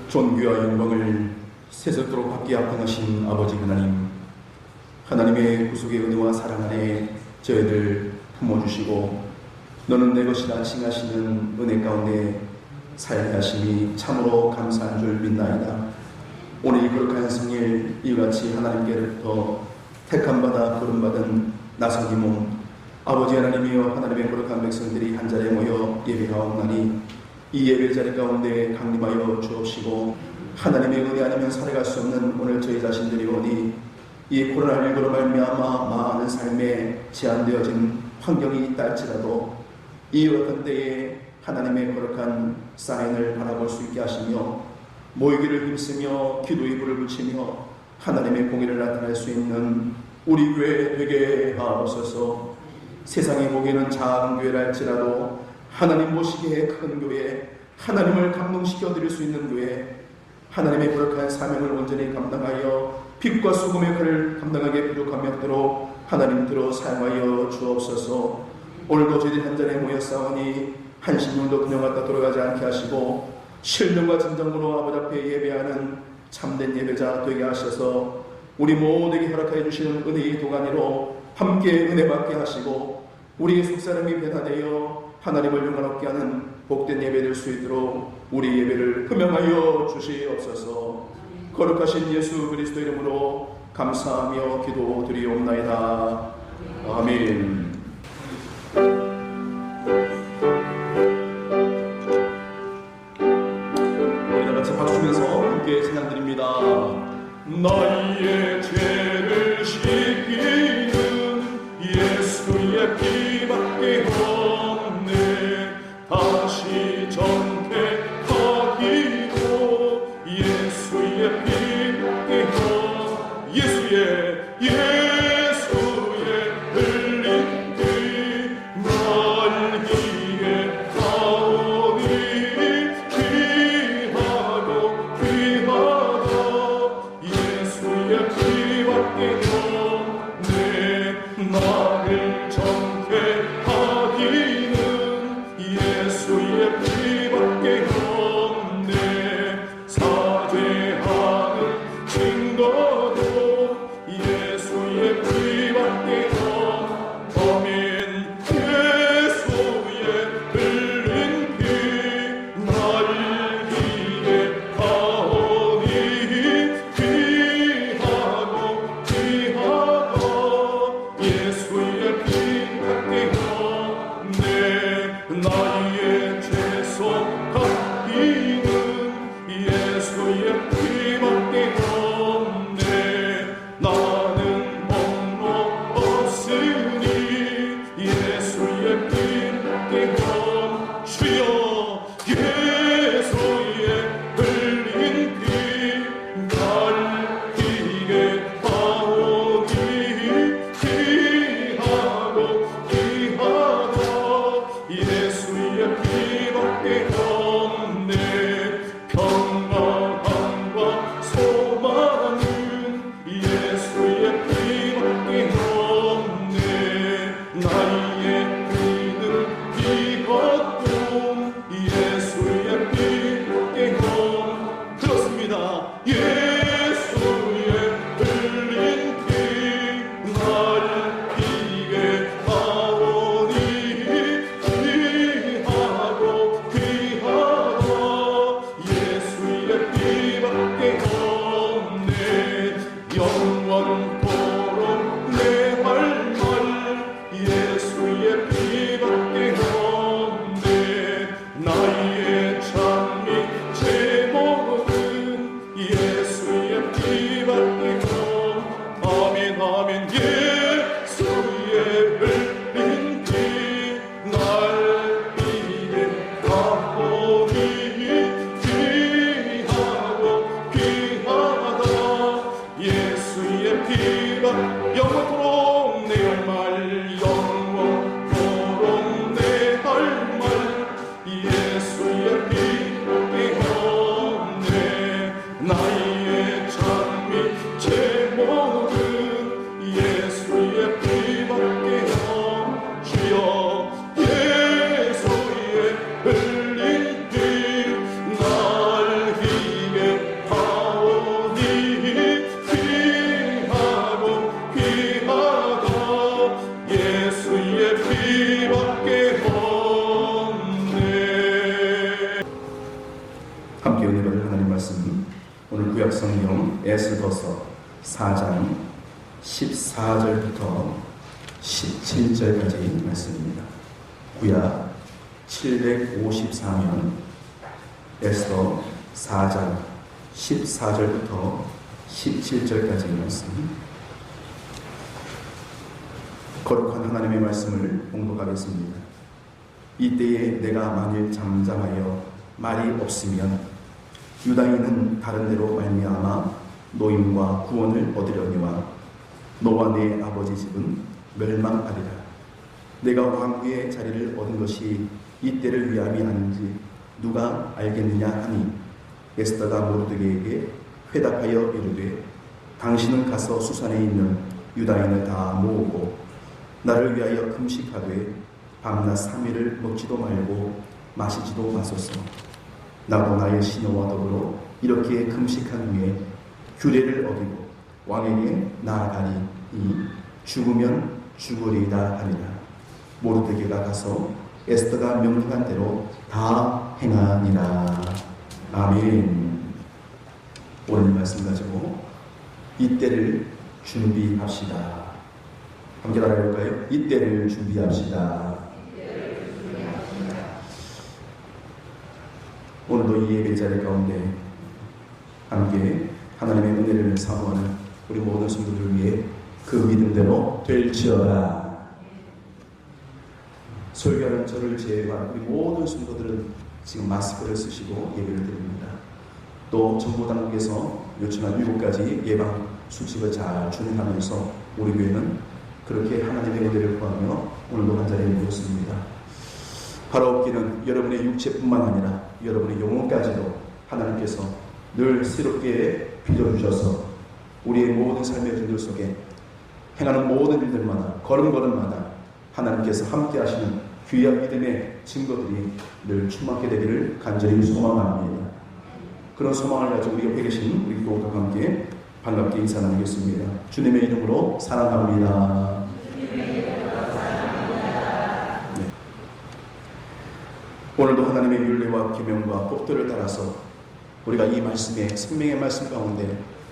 존귀와 영광을 세세토록 받기 합당하신 아버지 하나님, 하나님의 구속의 은혜와 사랑 안에 저희들 품어주시고 너는 내 것이라 칭하시는 은혜 가운데 살게 하심이 참으로 감사한 줄 믿나이다. 오늘 이 거룩한 성일 이같이 하나님께로부터 택함받아 부름받은 나성기 몸 아버지 하나님이여 하나님의 거룩한 백성들이 한자리에 모여 예배하옵나니 이 예배 자리 가운데 강림하여 주옵시고 하나님의 은혜 아니면 살아갈 수 없는 오늘 저희 자신들이 오니 이 코로나19로 말미암아 많은 삶에 제한되어진 환경이 있다 할지라도 이 어떤 때에 하나님의 거룩한 사인을 바라볼 수 있게 하시며 모이기를 힘쓰며 기도의 불을 붙이며 하나님의 공의를 나타낼 수 있는 우리 교회 되게 하옵소서. 세상에 보기에는 작은 교회라 할지라도 하나님 보시기에 큰 교회, 하나님을 감동시켜 드릴 수 있는 교회, 하나님의 거룩한 사명을 온전히 감당하여 빛과 수금의 역할을 감당하게 부족함이 없도록 하나님께로 사용하여 주옵소서. 오늘도 저희들 한자리에 모여 싸우니 한심령도 그냥 왔다 돌아가지 않게 하시고 신령과 진정으로 아버지 앞에 예배하는 참된 예배자 되게 하셔서 우리 모두에게 허락하여 주시는 은혜의 도가니로 함께 은혜 받게 하시고 우리의 속사람이 변화되어 하나님을 영광롭게 하는 복된 예배 될 수 있도록 우리 예배를 흠명하여 주시옵소서. 거룩하신 예수 그리스도 이름으로 감사하며 기도드리옵나이다. 아멘. 우리 다 같이 박수 치면서 함께 찬양드립니다. 나의 죄를 씻기는 예수의 피밖에 없네. 다시 정택하기도 예수의 피밖에 없네. 예수의 흘린 피 날기에 가오니 귀하고 귀하다. 예수의 피밖에 없네. 나를 정죄하기는 예수의 피밖에 없네. 사죄하는 증거도 예수의 피밖에 없네. 예수의 흘린 피 날기에 가오니 귀하고 귀하다. 예수의 피밖에 없네. 나의 죄속 갚기는 예수의 피밖에 없네. 나는 홀로 없으니 예수의 피밖에 없네. 주여 예수의 흘린 피 날기에 가오니 귀하고 귀하다. 예수의 피밖에 없네. 평강과 소망은 예수의 피밖에 없네. 나의 믿음 이것도 구약성경 에스더서 4장 14절부터 17절까지 말씀입니다. 구약 754년 에스더 4장 14절부터 17절까지 말씀. 거룩한 하나님의 말씀을 봉독하겠습니다. 이때에 내가 만일 잠잠하여 말이 없으면 유다인은 다른 데로 말미암아 노임과 구원을 얻으려니와 너와 내 아버지 집은 멸망하리라. 내가 왕후의 자리를 얻은 것이 이때를 위함이 아닌지 누가 알겠느냐 하니 에스더가 모르드게에게 회답하여 이르되 당신은 가서 수산에 있는 유다인을 다 모으고 나를 위하여 금식하되 밤낮 3일을 먹지도 말고 마시지도 마소서. 나도 나의 시녀와 더불어 이렇게 금식한 후에 규례를 어기고 왕에게 나아가니 죽으면 죽으리이다 하니라. 모르드게가 가서 에스더가 명령한 대로 다 행하니라. 아멘. 오늘 말씀 가지고 이때를 준비합시다. 함께 따라해볼까요? 이때를 준비합시다. 오늘도 이 예배 자리 가운데 함께 하나님의 은혜를 사모하는 우리 모든 성도들을 위해 그 믿음대로 될지어다. 설교하는 저를 제외한 우리 모든 성도들은 지금 마스크를 쓰시고 예배를 드립니다. 또 정보당국에서 요청한 7가지 예방 수칙을 잘 준행하면서 우리 교회는 그렇게 하나님의 은혜를 구하며 오늘도 한 자리에 모였습니다. 바라옵기는 여러분의 육체뿐만 아니라 여러분의 영혼까지도 하나님께서 늘 새롭게 빚어주셔서 우리의 모든 삶의 분들 속에 행하는 모든 일들마다 걸음걸음마다 하나님께서 함께 하시는 귀한 믿음의 증거들이 늘 충만하게 되기를 간절히 소망합니다. 그런 소망을 가지고 우리 옆에 계신 우리 교우들과 함께 반갑게 인사 나누겠습니다. 주님의 이름으로 사랑합니다. 네. 오늘도 하나님의 율례와 계명과 법도를 따라서 우리가 이 말씀에 생명의 말씀 가운데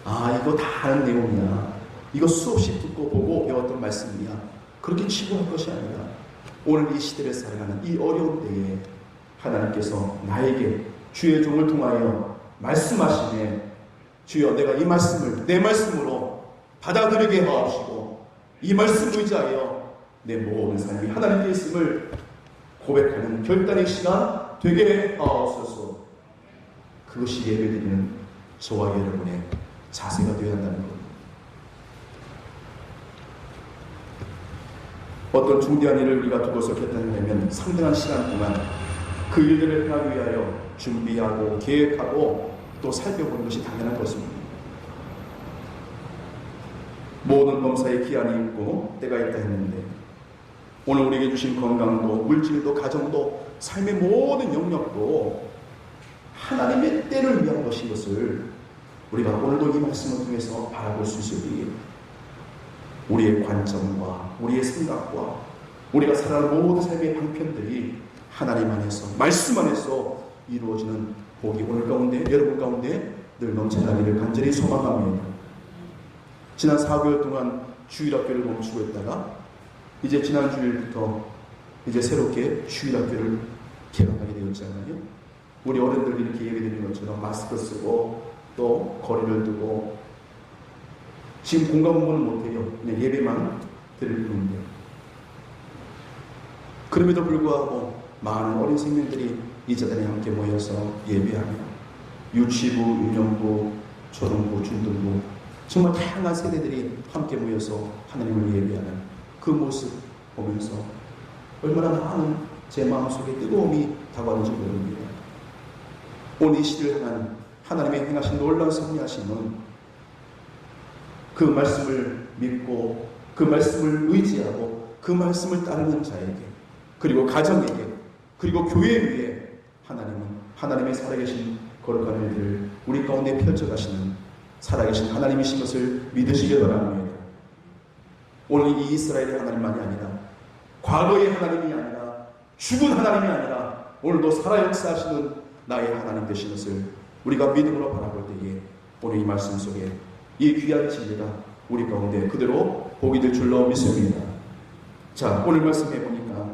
이거 다 아는 내용이야, 이거 수없이 듣고 보고 배웠던 말씀이야, 그렇게 치부할 것이 아니라 오늘 이 시대를 살아가는 이 어려운 때에 하나님께서 나에게 주의 종을 통하여 말씀하시네. 주여, 내가 이 말씀을 내 말씀으로 받아들이게 하옵시고 이 말씀을 의지하여 내 모든 삶이 하나님께 있음을 고백하는 결단의 시간 되게 하옵소서. 그것이 예배드리는 저와 여러분의 자세가 되어야 한다는 것. 어떤 중대한 일을 우리가 두고서 결단하려면 상당한 시간 동안 그 일들을 하기 위하여 준비하고 계획하고 또 살펴보는 것이 당연한 것입니다. 모든 범사에 기한이 있고 때가 있다 했는데 오늘 우리에게 주신 건강도 물질도 가정도 삶의 모든 영역도 하나님의 때를 위한 것인 것을 우리가 오늘도 이 말씀을 통해서 바라볼 수 있으니 우리의 관점과 우리의 생각과 우리가 살아가는 모든 삶의 방편들이 하나님 안에서 말씀 안에서 이루어지는 복이 오늘 가운데 여러분 가운데 늘 넘쳐나기를 간절히 소망합니다. 지난 4개월 동안 주일학교를 멈추고 있다가 이제 지난 주일부터 이제 새롭게 주일학교를 개방하게 되었잖아요. 우리 어른들이 이렇게 예배드리는 것처럼 마스크 쓰고 또 거리를 두고 지금 공감 공부는 못해요. 그냥 예배만 드릴 뿐인데 그럼에도 불구하고 많은 어린 생명들이 이 자리에 함께 모여서 예배하며 유치부, 유년부, 초등부, 중등부 정말 다양한 세대들이 함께 모여서 하나님을 예배하는 그 모습 보면서 얼마나 많은 제 마음속에 뜨거움이 다가오는지 모릅니다. 오늘 이 시대를 향한 하나님의 행하신 놀라운 섭리하심은 그 말씀을 믿고 그 말씀을 의지하고 그 말씀을 따르는 자에게 그리고 가정에게 그리고 교회 위에 하나님은 하나님의 살아계신 거룩한 일들을 우리 가운데 펼쳐가시는 살아계신 하나님이신 것을 믿으시기 바랍니다. 오늘 이 이스라엘의 하나님만이 아니라 과거의 하나님이 아니라 죽은 하나님이 아니라 오늘도 살아 역사하시는 나의 하나님 되신 것을 우리가 믿음으로 바라볼 때에 오늘 이 말씀 속에 이 귀한 진리가 우리 가운데 그대로 복이 될 줄로 믿습니다. 자, 오늘 말씀해 보니까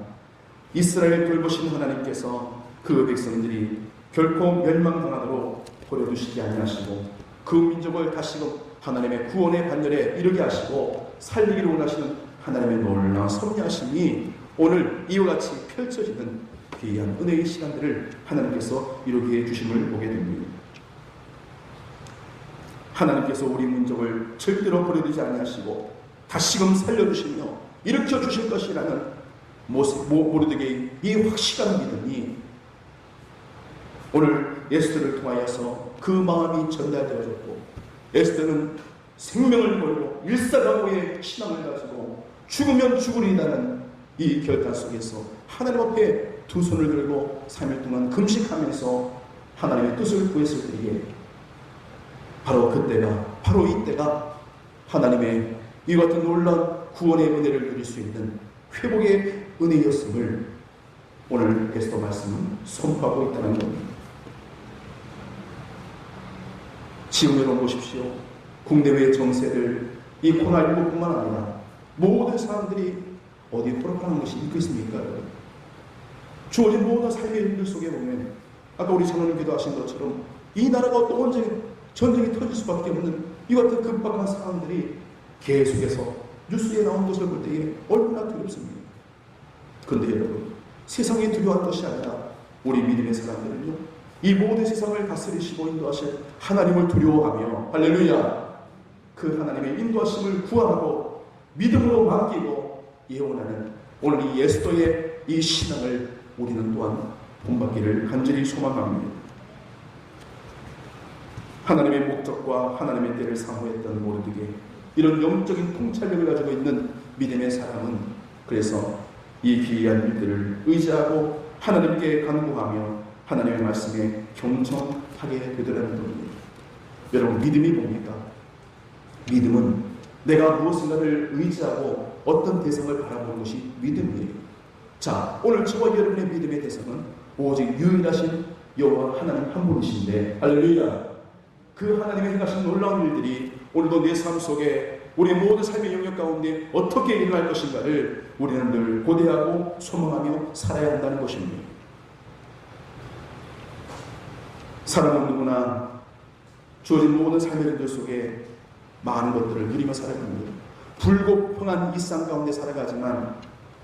이스라엘 돌보신 하나님께서 그 백성들이 결코 멸망당하도록 버려두시지 아니하시고 그 민족을 다시금 하나님의 구원의 반열에 이르게 하시고 살리기를 원하시는 하나님의 놀라운 섭리하심이 오늘 이와 같이 펼쳐지는 귀한 은혜의 시간들을 하나님께서 이루게 해주심을 보게 됩니다. 하나님께서 우리 민족을 절대로 버려두지 아니하시고 다시금 살려주시며 일으켜 주실 것이라는 모르드게의 이 확실한 믿음이 오늘 에스더를 통하여서 그 마음이 전달되어졌고, 에스더는 생명을 걸고 일사각오의 신앙을 가지고 죽으면 죽으리라는 이 결단 속에서 하나님 앞에 두 손을 들고 3일 동안 금식하면서 하나님의 뜻을 구했을 때에 바로 그때가, 바로 이때가 하나님의 이 같은 놀라운 구원의 은혜를 누릴 수 있는 회복의 은혜였음을 오늘 에스더 말씀은 선포하고 있다는 겁니다. 지금 여러분 보십시오. 국내외 정세를 이 코로나19뿐만 아니라 모든 사람들이 어디 돌아가는 것이 있겠습니까? 주어진 모든 삶의 일들 속에 보면 아까 우리 장로님 기도하신 것처럼 이 나라가 또 언제 전쟁이 터질 수밖에 없는 이 같은 급박한 상황들이 계속해서 뉴스에 나온 것을 볼 때에 얼마나 두렵습니다. 그런데 여러분, 세상이 두려워한 것이 아니라 우리 믿음의 사람들은요, 이 모든 세상을 다스리시고 인도하실 하나님을 두려워하며, 할렐루야, 그 하나님의 인도하심을 구하고 믿음으로 맡기고 예언하는 오늘 이 에스더의 이 신앙을 우리는 또한 본받기를 간절히 소망합니다. 하나님의 목적과 하나님의 때를 사모했던 모르드게, 이런 영적인 통찰력을 가지고 있는 믿음의 사람은 그래서 이 귀한 일들을 의지하고 하나님께 간구하며 하나님의 말씀에 경청하게 되더라는 겁니다. 여러분, 믿음이 뭡니까? 믿음은 내가 무엇인가를 의지하고 어떤 대상을 바라보는 것이 믿음이에요. 자, 오늘 저와 여러분의 믿음의 대상은 오직 유일하신 여호와 하나님 한 분이신데, 할렐루야, 그 하나님의 행하신 놀라운 일들이 오늘도 내 삶 속에 우리 모든 삶의 영역 가운데 어떻게 일어날 것인가를 우리는 늘 고대하고 소망하며 살아야 한다는 것입니다. 사람은 누구나 주어진 모든 삶의 일들 속에 많은 것들을 누리며 살아갑니다. 불공평한 일상 가운데 살아가지만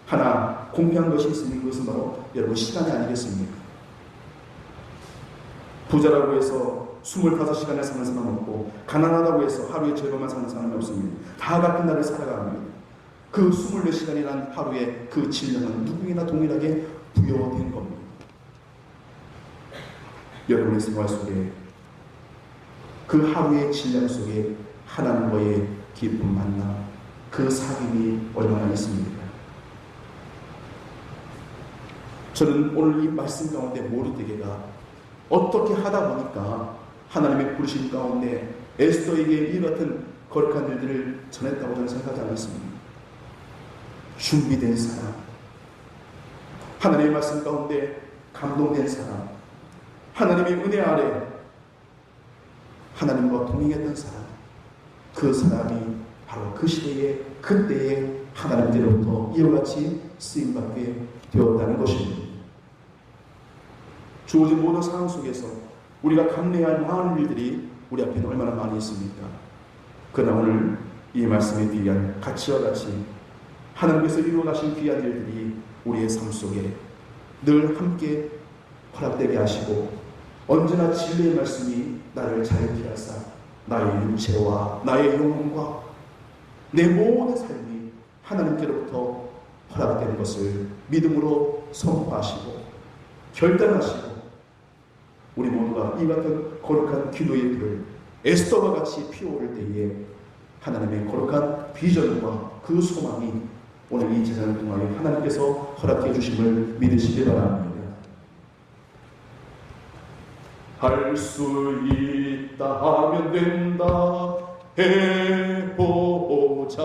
하나 공평한 것이 있으니 그것은 바로 여러분 시간이 아니겠습니까? 부자라고 해서 25시간을 사는 사람은 없고, 가난하다고 해서 하루에 절반만 사는 사람은 없습니다. 다 같은 날을 살아갑니다. 그 24시간이라는 하루의 그 질량은 누구에나 동일하게 부여된 겁니다. 여러분의 생활 속에 그 하루의 질량 속에 하나님과의 깊은 만남, 그 사귐이 얼마나 있습니까? 저는 오늘 이 말씀 가운데 모르드게가 어떻게 하다 보니까 하나님의 부르심 가운데 에스더에게 이 같은 거룩한 일들을 전했다고 저는 생각하지 않았습니다. 준비된 사람, 하나님의 말씀 가운데 감동된 사람, 하나님의 은혜 아래 하나님과 동행했던 사람, 그 사람이 바로 그 시대에 그때에 하나님께로부터 이와 같이 쓰임받게 되었다는 것입니다. 주어진 모든 상황 속에서 우리가 감내할 많은 일들이 우리 앞에는 얼마나 많이 있습니까? 그러나 오늘 이 말씀에 귀한 가치와 같이 하나님께서 이루어가신 귀한 일들이 우리의 삶 속에 늘 함께 허락되게 하시고, 언제나 진리의 말씀이 나를 자유케 하사 나의 육체와 나의 영혼과 내 모든 삶이 하나님께로부터 허락되는 것을 믿음으로 선포하시고 결단하시고, 우리 모두가 이 같은 거룩한 기도의 불을 에스더와 같이 피어오를 때에 하나님의 거룩한 비전과 그 소망이 오늘 이 제사를 통하여 하나님께서 허락해 주심을 믿으시기 바랍니다. 할 수 있다 하면 된다 해보자.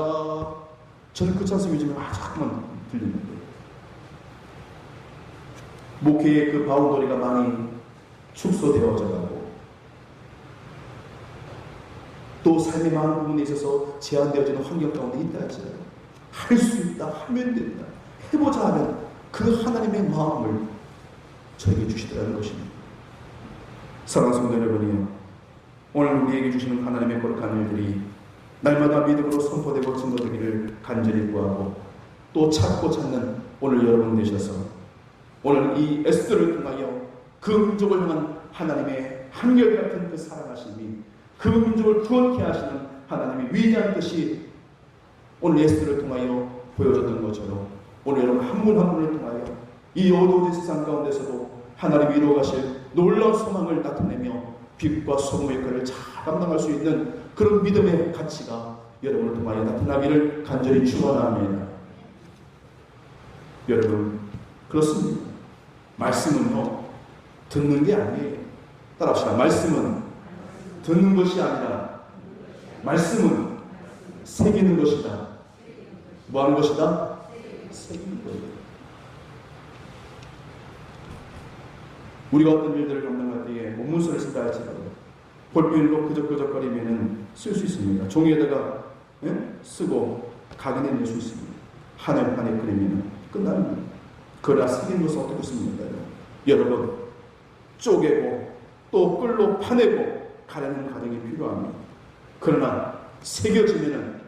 저는 그 찬송 요즘에 자꾸만 들리는데, 목회의 그 바운더리가 많이 축소되어져 가고 또 삶의 많은 부분에 있어서 제한되어지는 환경 가운데 있다 할지라도 할 수 있다, 하면 된다, 해보자 하면 그 하나님의 마음을 저에게 주시더라는 것입니다. 사랑하는 성도 여러분이요, 오늘 우리에게 주시는 하나님의 거룩한 일들이 날마다 믿음으로 선포되고 증거되기를 간절히 구하고 또 찾고 찾는 오늘 여러분 되셔서 오늘 이 에스더를 통하여 그 민족을 향한 하나님의 한결같은 그 사랑하심이, 그 민족을 구원케 하시는 하나님의 위대한 뜻이 오늘 에스더를 통하여 보여졌던 것처럼 오늘 여러분 한 분 한 분을 통하여 이 어두운 세상 가운데서도 하나님이 이루어가실 놀라운 소망을 나타내며 빛과 소금의 역할을 잘 감당할 수 있는 그런 믿음의 가치가 여러분을 통하여 나타나기를 간절히 축원합니다. 여러분, 그렇습니다. 말씀은요, 듣는 게 아니에요. 따라합시다. 말씀은 듣는 것이 아니라 말씀은 새기는 것이다. 뭐 하는 것이다? 새기는 것이다. 우리가 어떤 일들을 감당할 때에 문서를 쓴다 할지라도 볼펜으로 끄적끄적거리면 쓸 수 있습니다. 종이에다가 쓰고 각인해낼 수 있습니다. 하늘 판에 그리면 끝납니다. 그러나 새긴 것은 어떻게 씁니까? 여러분, 쪼개고 또 끌로 파내고 가려는 과정이 필요합니다. 그러나 새겨지면은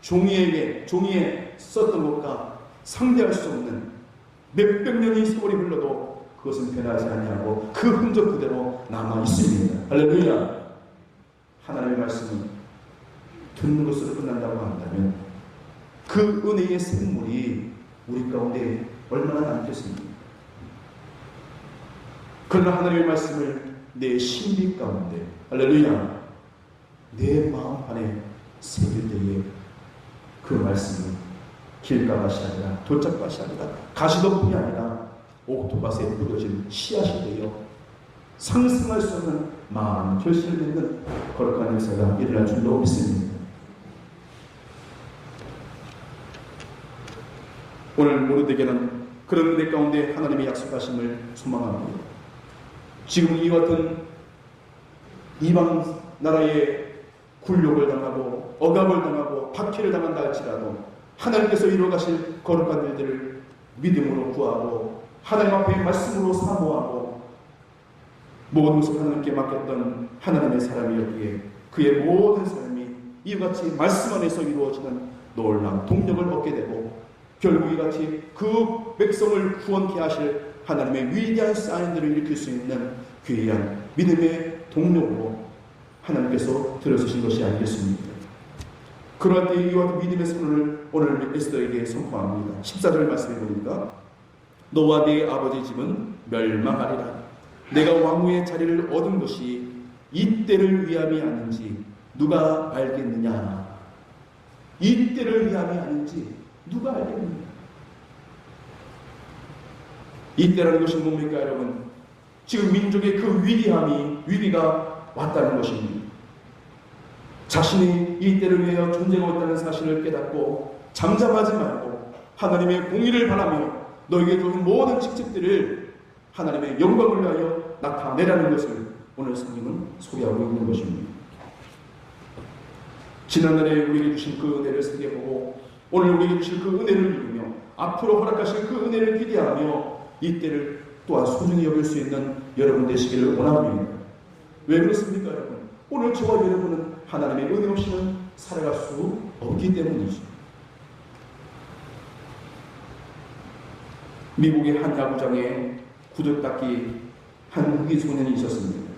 종이에 썼던 것과 상대할 수 없는 몇백 년의 세월이 흘러도 그것은 변하지 아니하고 그 흔적 그대로 남아 있습니다. 할렐루야. 하나님의 말씀은 듣는 것으로 끝난다고 한다면 그 은혜의 생물이 우리 가운데 얼마나 남겠습니까? 그러나 하나님의 말씀을 내 심리 가운데, 할렐루야, 내 마음 안에 새길 때에 그 말씀은 길가밭이 아니라 돌짝밭이 아니라 가시덤불이 아니라 옥토밭에 뿌려진 씨앗이 되어 상승할 수 없는 마음 결실을 맺는 거룩한 역사가 일어날 줄로 믿습니다. 오늘 모두에게는 그런 은혜 가운데 하나님의 약속하심을 소망합니다. 지금 이와 같은 이방 나라의 굴욕을 당하고 억압을 당하고 박해를 당한다 할지라도 하나님께서 이루어가실 거룩한 일들을 믿음으로 구하고 하나님 앞에 말씀으로 사모하고 모든 것을 하나님께 맡겼던 하나님의 사람이었기에 그의 모든 삶이 이같이 말씀 안에서 이루어지는 놀라운 동력을 얻게 되고 결국 이같이 그 백성을 구원케 하실 하나님의 위대한 사인들을 일으킬 수 있는 귀한 믿음의 동력으로 하나님께서 들어서신 것이 아니겠습니까? 그러한 때 이와 같은 믿음의 선언을 오늘 에스더에게 선포합니다. 14절 말씀해 보니까 너와 네 아버지 집은 멸망하리라. 내가 왕후의 자리를 얻은 것이 이때를 위함이 아닌지 누가 알겠느냐. 이때를 위함이 아닌지 누가 알겠느냐. 이때라는 것이 뭡니까 여러분? 지금 민족의 그 위기가 왔다는 것입니다. 자신이 이때를 위하여 존재하고 있다는 사실을 깨닫고 잠잠하지 말고 하나님의 공의를 바라며 너에게 주는 모든 직책들을 하나님의 영광을 위하여 나타내라는 것을 오늘 성경은 소개하고 있는 것입니다. 지난날에 우리에게 주신 그 은혜를 새겨보고 오늘 우리에게 주신 그 은혜를 믿으며 앞으로 허락하실 그 은혜를 기대하며 이때를 또한 소중히 여길 수 있는 여러분 되시기를 원합니다. 왜 그렇습니까 여러분? 오늘 저와 여러분은 하나님의 은혜 없이는 살아갈 수 없기 때문이죠. 미국의 한 야구장에 구두닦기 한 흑인 소년이 있었습니다.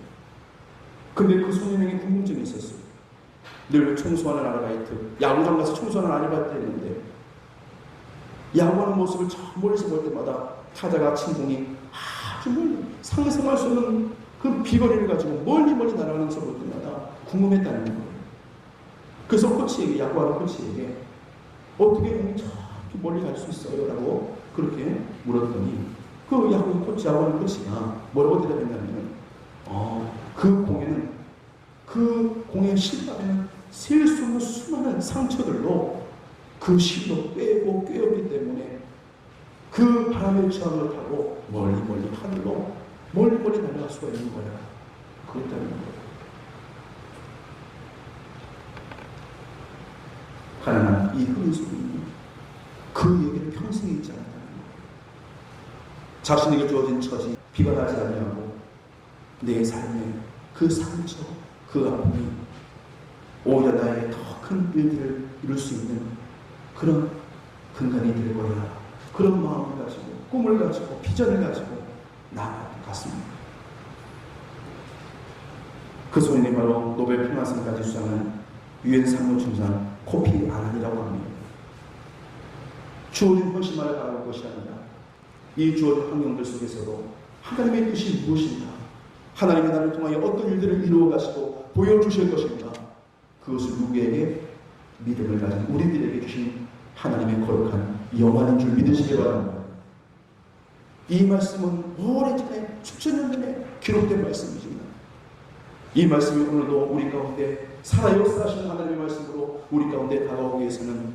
근데 그 소년에게 궁금증이 있었어요. 늘 청소하는 아르바이트, 야구장 가서 청소하는 아르바이트 했는데 야구하는 모습을 저 멀리서 볼 때마다 타자가 침공이 아주 멀리 상상할 수 없는 그 비거리를 가지고 멀리 날아가는 것을 볼 때마다 궁금했다는 거예요. 그래서 코치에게, 야구하는 코치에게 어떻게 공이 저렇게 멀리 갈 수 있어요? 라고 그렇게 물었더니 그 야구하는 코치가 뭐라고 대답했냐면 그 공의 실밥에는 셀 수 없는 수많은 상처들로 그 실로 꿰었기 때문에 그 바람의 저항을 타고 멀리 하늘로 멀리 날아갈 수가 있는 거야. 그렇다는 거예요. 이 흑인소년이 그에게는 평생 잊지 않았다는 거예요. 자신에게 주어진 처지 비관하지 아니하고 내 삶에 그 상처, 그 아픔이 오히려 나에게 더 큰 일들을 이룰 수 있는 그런 근간이 될 거야. 그런 마음을 가지고, 꿈을 가지고, 비전을 가지고 나아갔습니다. 그 소년이 바로 노벨 평화상까지 수상한 유엔 상무총장 코피 아난이라고 합니다. 주어진 헌신만을 바라볼 것이 아니라 이 주어진 환경들 속에서도 하나님의 뜻이 무엇인가, 하나님이 나를 통하여 어떤 일들을 이루어 가시고 보여주실 것인가, 그것을 누구에게 믿음을 가진 우리들에게 주신 하나님의 거룩한 영원인 줄 믿으시기 바랍니다. 이 말씀은 오래전에 수천 년 전에 기록된 말씀이지만 이 말씀이 오늘도 우리 가운데 살아 역사하시는 하나님의 말씀으로 우리 가운데 다가오기 위해서는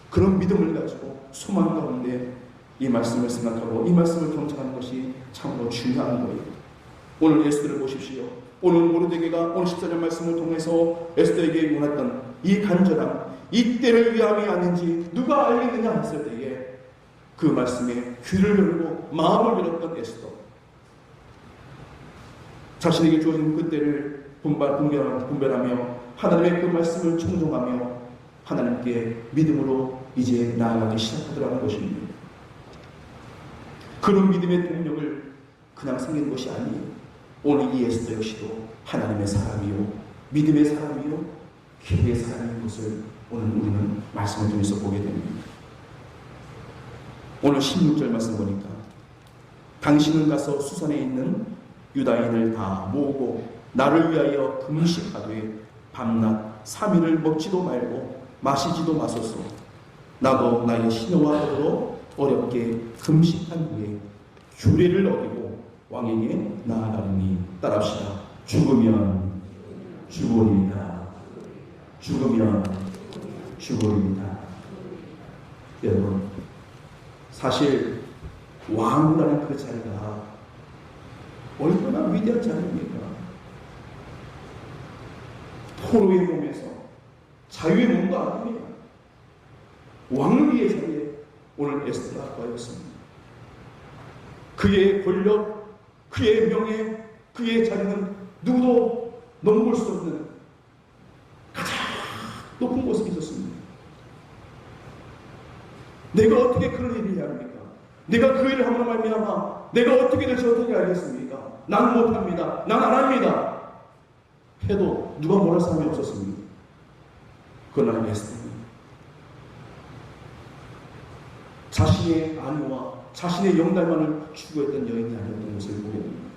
그런 믿음을 가지고 소망 가운데 이 말씀을 생각하고 이 말씀을 경청하는 것이 참으로 중요한 거예요. 오늘 에스더를 보십시오. 오늘 모르드게가 오늘 14절 말씀을 통해서 에스더에게 원했던 이 간절함, 이 때를 위함이 아닌지 누가 알겠느냐 했을 때에 그 말씀에 귀를 열고 마음을 열었던 에스더, 자신에게 주어진 그 때를 분별하며 하나님의 그 말씀을 청종하며 하나님께 믿음으로 이제 나아가기 시작하더라는 것입니다. 그런 믿음의 동력을 그냥 생기는 것이 아니에요. 오늘 이 에스더 역시도 하나님의 사람이요, 믿음의 사람이요, 기도의 사람인 것을 오늘 우리는 말씀을 통해서 보게 됩니다. 오늘 16절 말씀 보니까 당신은 가서 수산에 있는 유다인을 다 모으고 나를 위하여 금식하되 밤낮 3일을 먹지도 말고 마시지도 마소서. 나도 나의 신여와 더불어 어렵게 금식한 후에 규례를 어기고 왕에게 나아가리니. 따라합시다. 죽으면 죽으리이다. 죽으면 죽으리이다. 여러분, 사실 왕이라는 그 자리가 얼마나 위대한 자리입니까? 포로의 몸에서 자유의 몸도 아닙니다. 왕위의 자리에 오늘 에스더가 거했습니다. 그의 권력, 그의 명예, 그의 자리는 누구도 넘볼 수 없는 가장 높은 곳에 있었습니다. 내가 어떻게 그런 일을 해야 합니까? 내가 그 일을 함으로 말미암아 내가 어떻게 될지 어떻게 알겠습니까? 난 못합니다. 난 안 합니다. 해도 누가 뭐랄 사람이 없었습니다. 그러나 에스더는 자신의 아내와 자신의 영달만을 추구했던 여인이 아니었던 것을 보게 됩니다.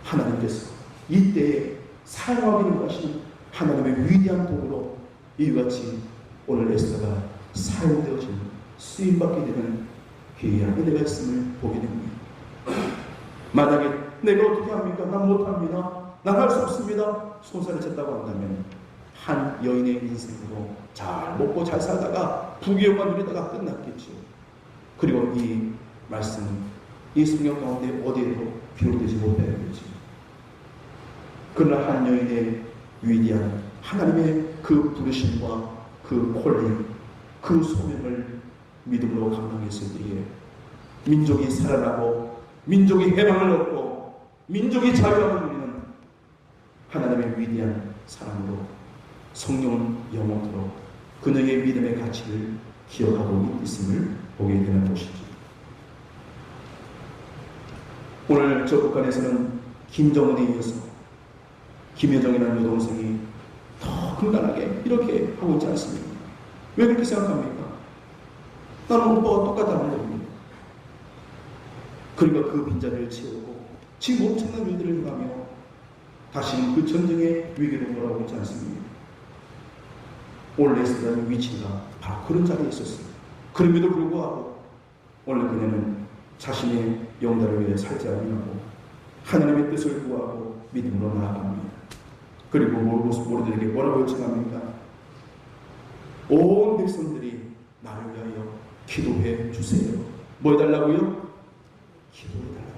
하나님께서 이때에 사용하기를 원하시는 하나님의 위대한 도구로 이와 같이 오늘 에스더가 사용되어지는, 쓰임받게 되는 귀한 은혜가 있음을 보게 됩니다. 만약에 내가 어떻게 합니까? 난 못합니다. 난 할 수 없습니다. 손살을 챘다고 한다면 한 여인의 인생으로 잘 먹고 잘 살다가 부귀영화 누리다가 끝났겠죠. 그리고 이 말씀은 이 성경 가운데 어디에도 기록되지 못하였겠죠. 그러나 한 여인의 위대한 하나님의 그 부르심과 그 콜링, 그 소명을 믿음으로 감당했을 때에 민족이 살아나고 민족이 해방을 얻고 민족이 자유함을 누리는 하나님의 위대한 사랑으로 성령은 영원토록 그녀의 믿음의 가치를 기억하고 있음을 보게 되는 것이죠. 오늘 저 북한에서는 김정은에 이어서 김여정이라는 여동생이 더 근간하게 이렇게 하고 있지 않습니까? 왜 그렇게 생각합니까? 나는 오빠와 똑같다는 겁니다. 그러니까 그 빈자리를 채우고 지금 엄청난 일들을 해가며 다시는 그 전쟁의 위기로 돌아오고 있지 않습니까? 오늘 에스더라는 위치가 바로 그런 자리에 있었어요. 그럼에도 불구하고 오늘 그녀는 자신의 영달을 위해 살지 아니하고 하나님의 뜻을 구하고 믿음으로 나아갑니다. 그리고 모르들에게 뭐라고 요청합니까? 온 백성들이 나를 위하여 기도해 주세요. 뭐 해달라고요? 기도해달라고.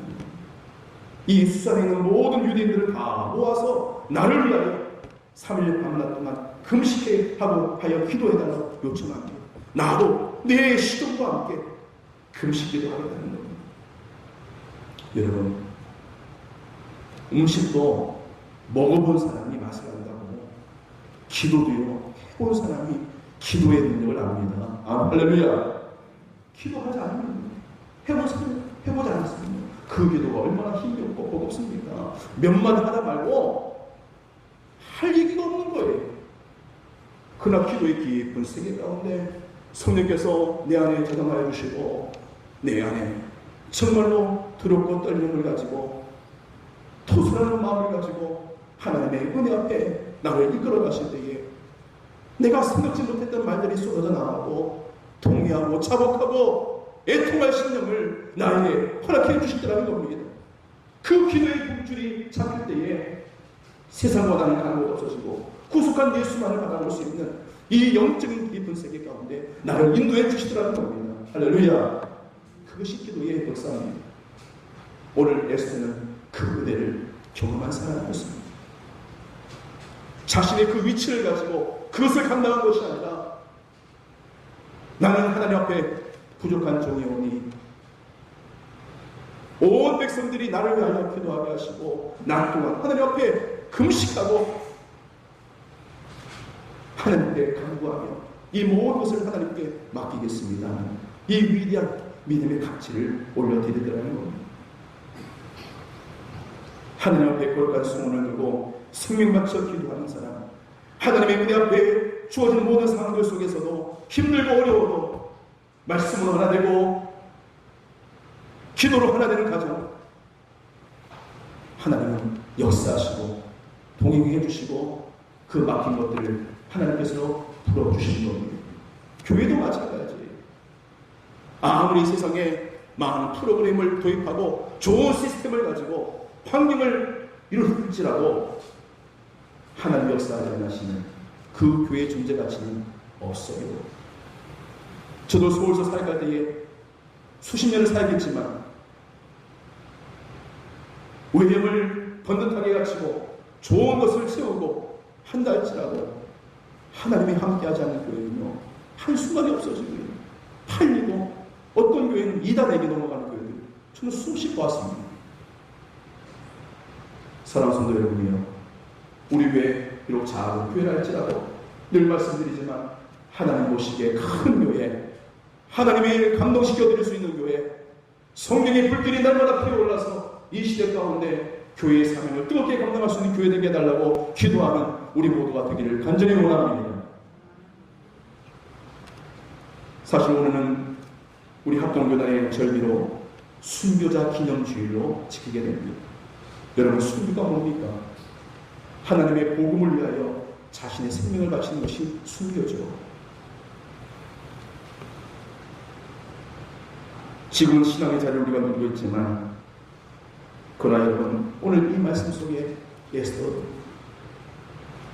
이 수산에 있는 모든 유대인들을 다 모아서 나를 위하여 3일 밤낮 동안 금식해 하고 하여 기도해달라고 요청합니다. 나도 내 시종과 함께 금식기도 하겠다는 겁니다. 여러분, 음식도 먹어본 사람이 맛을 안다고 기도도요, 해본 사람이 기도의 능력을 압니다. 할렐루야. 기도하지 않으면 해보지 않았습니다. 그 기도가 얼마나 힘겹고 버겁습니까? 몇만 하다 말고 할 얘기가 없는 거예요. 그러나 기도의 깊은 세계 가운데 성령께서 내 안에 자정하여 주시고 내 안에 정말로 두렵고 떨림을 가지고 토술하는 마음을 가지고 하나님의 은혜 앞에 나를 이끌어 가실 때에 내가 생각지 못했던 말들이 쏟아져 나오고 동의하고 자복하고 애통할 심령을 나에게 허락해 주시더라는 겁니다. 그 기도의 굶줄이 잡힐 때에 세상보다는 다른 것 없어지고 구속한 예수만을 바라볼 수 있는 이 영적인 깊은 세계 가운데 나를 인도해 주시더라는 겁니다. 할렐루야. 그것이 기도의 역사입니다. 오늘 에스더는 그 은혜를 경험한 사람이었습니다. 자신의 그 위치를 가지고 그것을 감당한 것이 아니라 나는 하나님 앞에 부족한 종이오니 온 백성들이 나를 위하여 기도하게 하시고 나 또한 하나님 앞에 금식하고 하나님께 간구하며 이 모든 것을 하나님께 맡기겠습니다. 이 위대한 믿음의 가치를 올려드리더라는 겁니다. 하나님 앞에 거룩한 수문을 들고 생명 바쳐 기도하는 사람, 하나님의 은혜 앞에 주어진 모든 상황들 속에서도 힘들고 어려워도 말씀으로 하나 되고 기도로 하나 되는 가정, 하나님은 역사하시고 동행해 주시고 그 맡긴 것들을 하나님께서 풀어주시는 겁니다. 교회도 마찬가지예요. 아무리 세상에 많은 프로그램을 도입하고 좋은 시스템을 가지고 환경을 이룰지라도 하나님 역사하지 않으시는 그 교회의 존재 가치는 없어요. 저도 서울서 살아갈 때에 수십 년을 살겠지만 외형을 번듯하게 갖추고 좋은 것을 세우고 한다 할지라도 하나님이 함께하지 않는 교회는요, 한순간에 없어지고요. 팔리고 어떤 교회는 이단에게 넘어가는 교회들 저는 수없이 보았습니다. 사랑하는 성도 여러분이요, 우리 교회 비록 작은 교회라 할지라도 늘 말씀드리지만 하나님 보시기에 큰 교회, 하나님이 감동시켜드릴 수 있는 교회, 성령의 불길이 날마다 피어올라서 이 시대 가운데 교회의 사명을 뜨겁게 감당할 수 있는 교회 되게 해달라고 기도하는 우리 모두가 되기를 간절히 원합니다. 사실 오늘은 우리 합동교단의 절기로 순교자 기념주일로 지키게 됩니다. 여러분, 순교가 뭡니까? 하나님의 복음을 위하여 자신의 생명을 바치는 것이 순교죠. 지금은 신앙의 자리를 우리가 누리고 있지만 그러나 여러분, 오늘 이 말씀 속에 에스더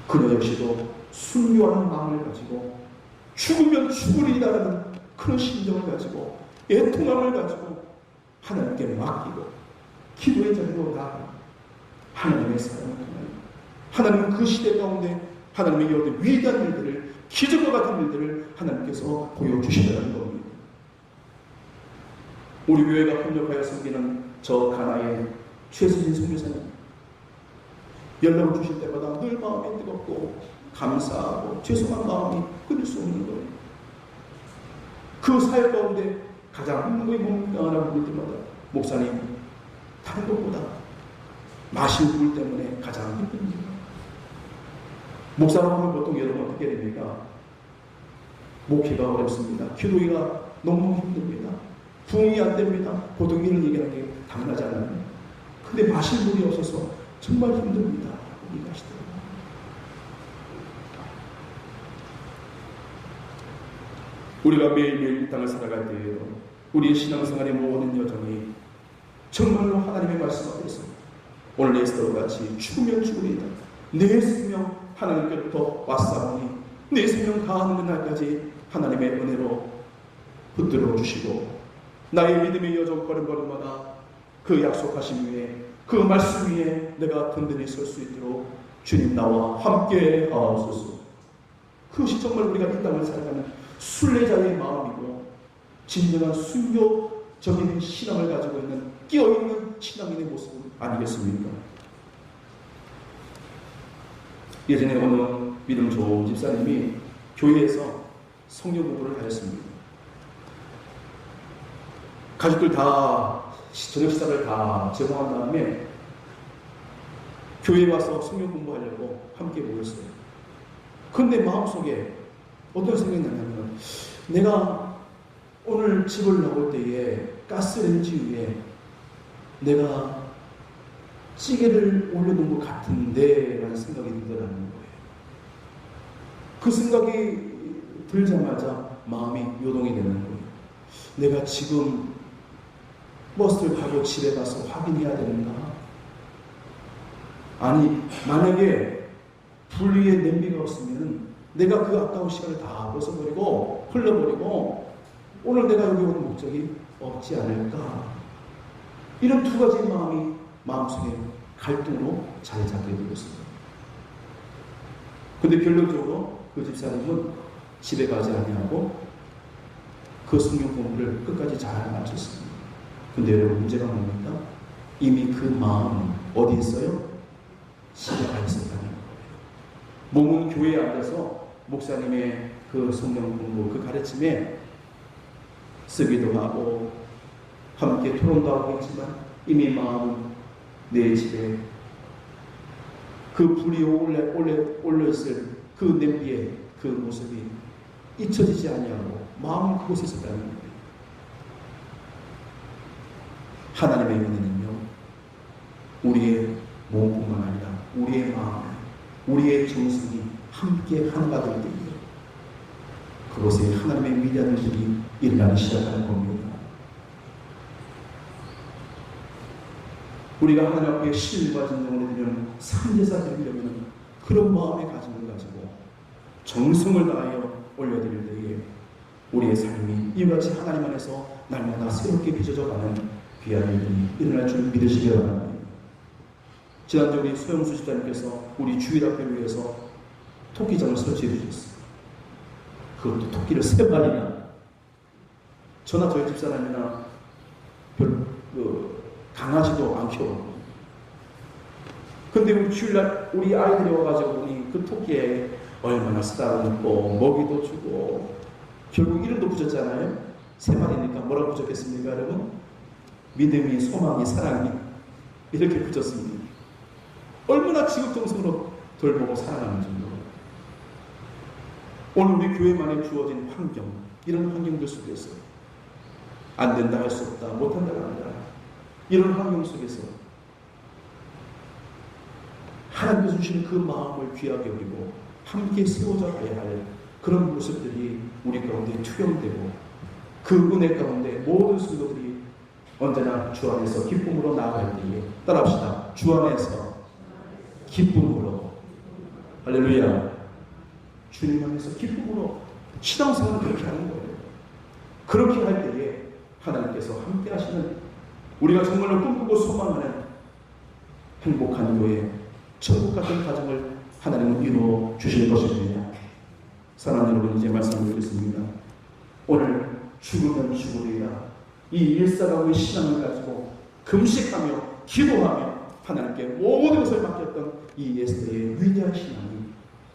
그녀 역시도 순교하는 마음을 가지고 죽으면 죽으리라는 그런 심정을 가지고 애통함을 가지고 하나님께 맡기고 기도의 자리로 나아가 하나님의 사랑을 통하여 하나님은 그 시대 가운데 하나님의 여러 위대한 일들을, 기적과 같은 일들을 하나님께서 보여주시더라는 겁니다. 우리 교회가 협력하여 섬기는 저 가나의 최수진 선교사님, 연락을 주실 때마다 늘 마음이 뜨겁고 감사하고 죄송한 마음이 끊을 수 없는 거예요. 그 사역 가운데 가장 힘든 것이 뭡니까? 부를 때마다 목사님, 다른 것보다 마신 물 때문에 가장 힘듭니다. 목사로 하면 보통 여러분 어떻게 됩니까? 목회가 어렵습니다. 기도가 너무 힘듭니다. 부응이 안 됩니다. 보통 이런 얘기하는 게 당연하지 않아요. 근데 마실 물이 없어서 정말 힘듭니다. 얘기하시더라고요. 우리가 매일매일 이 땅을 살아갈 때에도 우리의 신앙생활의 모든 여정이 정말로 하나님의 말씀 앞에서 오늘 에스더와 같이 죽으면 죽으리이다. 내 생명 하나님께로부터 왔사오니 내 생명 다하는 날까지 하나님의 은혜로 붙들어 주시고 나의 믿음의 여정 걸음걸음마다 그 약속하신 위에 그 말씀 위에 내가 든든히 설 수 있도록 주님 나와 함께 하옵소서. 그것이 정말 우리가 이 땅을 살아가는 순례자의 마음이고 진정한 순교적인 신앙을 가지고 있는 끼어있는 신앙인의 모습은 아니겠습니까? 예전에 어느 믿음 좋은 집사님이 교회에서 성경 공부를 하셨습니다. 가족들 다 저녁 식사를 다 제공한 다음에 교회에 와서 성경 공부하려고 함께 모였어요. 그런데 마음속에 어떤 생각이 나냐면, 내가 오늘 집을 나올 때에 가스레인지 위에 내가 찌개를 올려놓은 것 같은데 라는 생각이 들더라는 거예요. 그 생각이 들자마자 마음이 요동이 되는 거예요. 내가 지금 버스를 타고 집에 가서 확인해야 되는가? 아니, 만약에 불 위에 냄비가 없으면 내가 그 아까운 시간을 다 벗어버리고 흘러버리고 오늘 내가 여기 오는 목적이 없지 않을까? 이런 두 가지 마음이 마음속에 갈등으로 자리 잡게 되었습니다. 근데 결론적으로 그 집사님은 집에 가지 아니하고 그 성경 공부를 끝까지 잘 마쳤습니다. 근데 여러분, 문제가 뭡니까? 이미 그 마음은 어디 있어요? 집에 가 있었다는 거예요. 몸은 교회에 앉아서 목사님의 그 성경 공부, 그 가르침에 쓰기도 하고 함께 토론도 하고 있지만 이미 마음은 내 집에 그 불이 올려있을 그 냄비의 그 모습이 잊혀지지 아니하고 마음은 그곳에 있었다는 거예요. 하나님의 은혜는요, 우리의 몸뿐만 아니라 우리의 마음, 우리의 정성이 함께 하나가 될 때에 그곳에 하나님의 위대한 일이 일어나기 시작하는 겁니다. 우리가 하나님 앞에 신과 진정을 드리는 산제사 드리려면 그런 마음의 가짐을 가지고 정성을 다하여 올려드릴 때에 우리의 삶이 이같이 하나님 안에서 날마다 새롭게 빚어져 가는 귀한 일들이 일어날 줄 믿으시기 바랍니다. 지난주 우리 소영수 집사님께서 우리 주일학교를 위해서 토끼장을 설치해 주셨어요. 그것도 토끼를 3마리나. 저나 저희 집사람이나 강아지도 안 키워. 근데 우리 주일날 우리 아이들이 와가지고 우리 그 토끼에 얼마나 쓰다듬고 먹이도 주고 결국 이름도 붙였잖아요. 3마리니까 뭐라고 붙였겠습니까, 여러분? 믿음이, 소망이, 사랑이 이렇게 붙였습니다. 얼마나 지극정성으로 돌보고 사랑하는 정도로. 오늘 우리 교회만에 주어진 환경, 이런 환경들 속에서 안 된다 할 수 없다, 못한다 한다, 이런 환경 속에서 하나님께서 주신 그 마음을 귀하게 여기고 함께 세워져 가야 할 그런 모습들이 우리 가운데 투영되고 그 은혜 가운데 모든 성도들이 언제나 주 안에서 기쁨으로 나아갈 때에 따라합시다. 주 안에서 기쁨으로. 할렐루야. 주님 안에서 기쁨으로 신앙생활을 그렇게 하는 거예요. 그렇게 할 때에 하나님께서 함께 하시는, 우리가 정말로 꿈꾸고 소망하는 행복한 교회, 천국 같은 가정을 하나님은 이루어 주실 것입니다. 사랑하는 여러분, 이제 말씀을 드리겠습니다. 오늘 죽으면 죽으리라, 이 일사각오의 신앙을 가지고 금식하며 기도하며 하나님께 모든 것을 맡겼던 이 에스더의 위대한 신앙이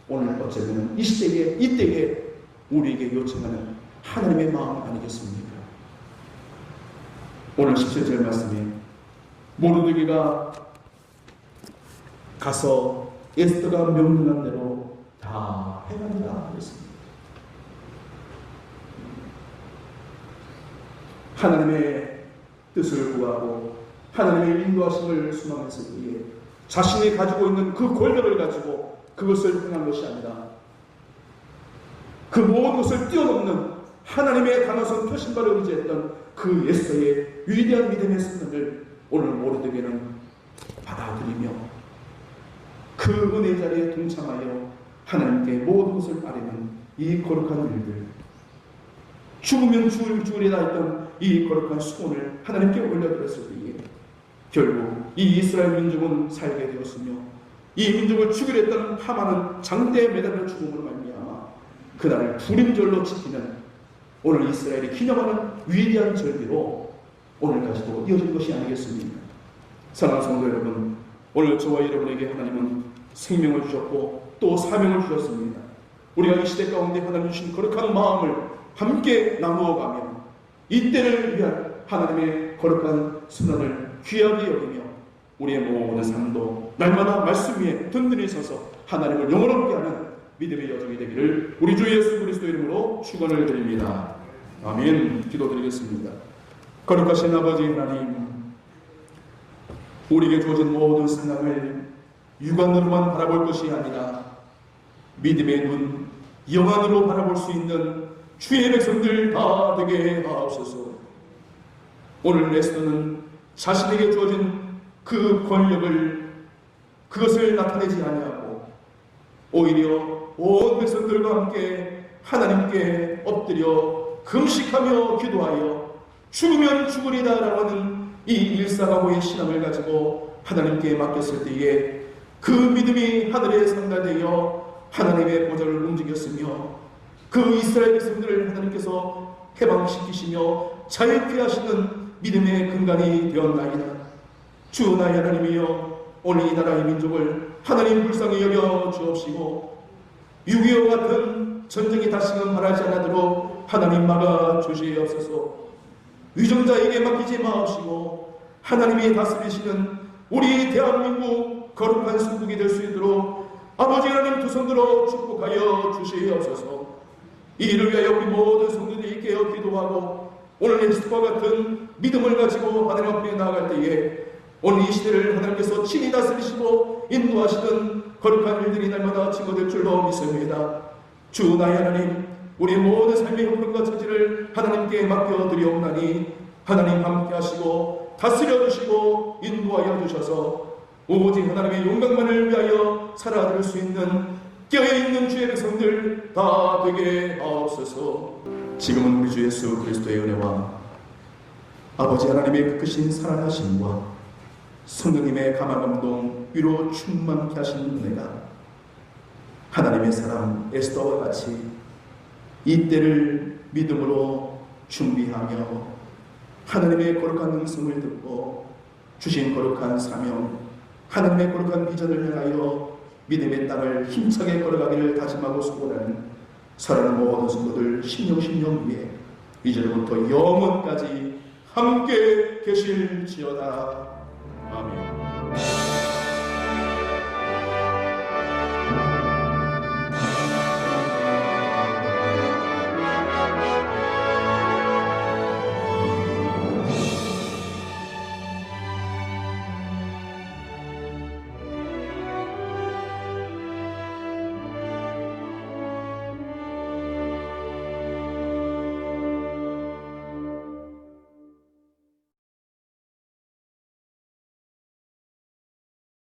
오늘 어쩌면 이 시대에, 이때에 우리에게 요청하는 하나님의 마음 아니겠습니까? 오늘 17절 말씀에 모르드게가 가서 에스더가 명령한 대로 다 행한다 그랬습니다. 하나님의 뜻을 구하고 하나님의 인도하심을 수망했을 때에 자신이 가지고 있는 그 권력을 가지고 그것을 행한 것이 아니라 그 모든 것을 뛰어넘는 하나님의 강화선 표신발을 의지했던 그 에스더의 위대한 믿음의 승리를 오늘 모르드게는 받아들이며 그 은혜 자리에 동참하여 하나님께 모든 것을 아뢰는 이 거룩한 일들, 죽으면 죽으리라 했던 이 거룩한 수건을 하나님께 올려드렸을 때에 결국 이 이스라엘 민족은 살게 되었으며 이 민족을 죽이려 했던 하만은 장대에 매달려 죽음으로 말미암아 그날을 불임절로 지키는 오늘 이스라엘이 기념하는 위대한 절기로 오늘까지도 이어진 것이 아니겠습니까? 사랑하는 성도 여러분, 오늘 저와 여러분에게 하나님은 생명을 주셨고 또 사명을 주셨습니다. 우리가 이 시대 가운데 하나님 주신 거룩한 마음을 함께 나누어가며 이 때를 위한 하나님의 거룩한 순환을 귀하게 여기며 우리의 모든 삶도 날마다 말씀 위에 든든히 서서 하나님을 영원롭게 하는 믿음의 여정이 되기를 우리 주 예수 그리스도 이름으로 축원을 드립니다. 아멘. 기도드리겠습니다. 거룩하신 아버지 하나님, 우리에게 주어진 모든 상황을 육안으로만 바라볼 것이 아니라 믿음의 눈, 영안으로 바라볼 수 있는 주의 백성들 다 되게 하옵소서. 오늘 에스더는 자신에게 주어진 그 권력을 그것을 나타내지 아니하고 오히려 온 백성들과 함께 하나님께 엎드려 금식하며 기도하여 죽으면 죽으리다라고 하는 이 일사각오의 신앙을 가지고 하나님께 맡겼을 때에 그 믿음이 하늘에 상달되어 하나님의 보좌를 움직였으며 그 이스라엘 백성들을 하나님께서 해방시키시며 자유케 하시는 믿음의 근간이 되었나이다. 주 나의 하나님이여, 오늘 이 나라의 민족을 하나님 불쌍히 여겨 주옵시고 6.25 같은 전쟁이 다시금 말하지 않도록 하나님 막아 주시옵소서. 위정자에게 맡기지 마옵시고 하나님이 다스리시는 우리 대한민국 거룩한 수국이 될 수 있도록 아버지 하나님 두 손 들어 축복하여 주시옵소서. 이 일을 위하여 우리 모든 성도들이 깨어 기도하고 오늘 에스더와 같은 믿음을 가지고 하나님 앞에 나아갈 때에 오늘 이 시대를 하나님께서 친히 다스리시고 인도하시는 거룩한 일들이 날마다 증거될 줄로 믿습니다. 주 나의 하나님, 우리 모든 삶의 형편과 처지를 하나님께 맡겨드리옵나니 하나님 함께 하시고 다스려 주시고 인도하여 주셔서 오직 하나님의 영광만을 위하여 살아들 수 있는 깨어있는 주의 백성들 다 되게 하옵소서. 지금은 우리 주 예수 그리스도의 은혜와 아버지 하나님의 그 크신 사랑하심과 성령님의 감화감동 위로 충만케 하시는 은혜가 하나님의 사람 에스더와 같이 이 때를 믿음으로 준비하며 하나님의 거룩한 음성을 듣고 주신 거룩한 사명, 하나님의 거룩한 비전을 향하여 믿음의 땅을 힘차게 걸어가기를 다짐하고 소원하는 사랑하는 모든 성도들 심령 위에 이제부터 영원까지 함께 계실지어다. 아멘.